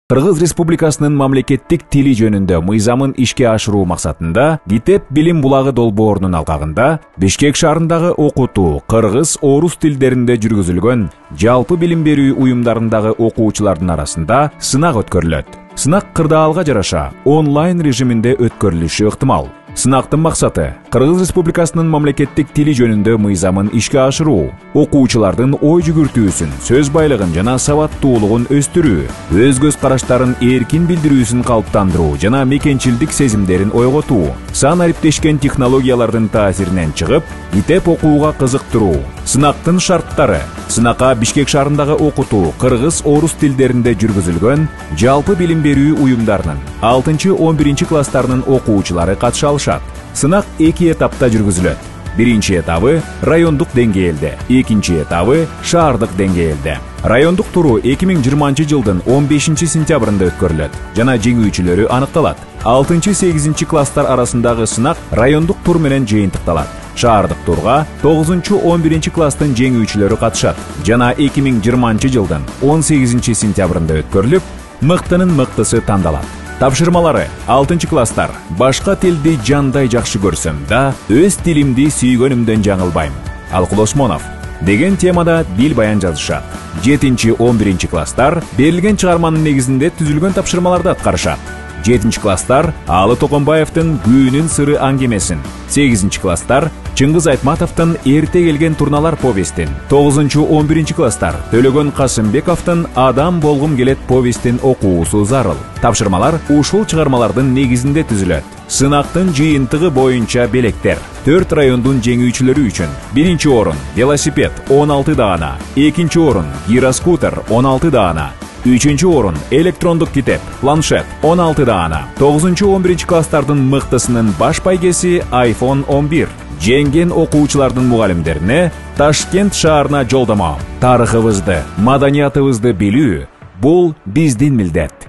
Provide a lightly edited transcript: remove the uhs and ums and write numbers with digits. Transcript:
Кыргыз Республикасынын мамлекеттик тили жөнүндө мыйзамын ишке ашыруу максатында Гитеп билим булагы долбоорунун алкагында Бишкек шаарындагы окутуу кыргыз, орус тилдеринде жүргүзүлгөн жалпы билим берүү уюмдарындагы окуучулардын арасында сынак өткөрүлөт. Сынак кырдаалга жараша онлайн режиминде өткөрүлүшү ыктымал. Сынактын максаты Кыргыз Республикасынын мамлекеттик тили жөнүндө мыйзамын ишке ашыруу, окуучулардын ой жүгүртүүсүн, сөз байлыгын жана сабаттуулугун өстүрүү, өз көз караштарын эркин билдирүүсүн калыптандыруу жана мекенчилдик сезимдерин ойготуу, сан ариптешкен технологиялардын таасиринен чыгып, Гитеп окууга кызыктыруу. Сынактын шарттары: сынакка Бишкек шаарындагы окутуу кыргыз, орус тилдеринде жүргүзүлгөн жалпы билим берүү уюмдарынын 6-11 класстарынын окуучулары катыша алышат. Сынак 2 этапта жүргүзүлөт. Биринчи этабы райондук деңгээлде, экинчи этабы шаардык деңгээлде. Райондук туру 2020 жылдын 15 сентябрында өткөрүлөт жана жеңүүчүлөрү аныкталат. 6-8 класстар арасындагы сынак райондук тур менен жыйынтыкталат. Шаардык турга 9-11 класстын жеңүүчүлөрү катышат жана 2020 жылдын 18 сентябрында өткөрүлүп, мыктынын мыктысы тандалат. Тапшырмалары: 6 класстар. Башка тилди жандай жакшы көрсөм да, өз тилимди сүйгөнүмдөн жаңылбайм. Алкул Осмонов деген темада бил баян жазышат. 7-11 класстар берилген чыгарманын негизинде түзүлгөн тапшырмаларды аткарышат. 7 класстар Алы Токонбаевдин Күүнүн сыры аңгемесин, 8 класстар Чыңгыз Айтматовдун Эрте келген турналар повестин, 9-11 класстар Төлөгөн Касымбековдун Адам болгум келет повестин окуусу зарыл. Тапшырмалар ушул чыгармалардын негизинде түзүлөт. Сынактын жыйынтыгы боюнча белектер: 4 райондун жеңүүчүлөрү үчүн: 1 орун велосипед 16 даана, 2 орун гироскутер 16 даана, 3 орун электрондук китеп, планшет 16 даана. 9-11 класстардын мыктысынын баш байгеси iPhone 11. Жеңген окуучулардын мугалимдерине Ташкент шаарына жолдомо. Тарыхыбызды, маданиятыбызды билүү — бул биздин милдет.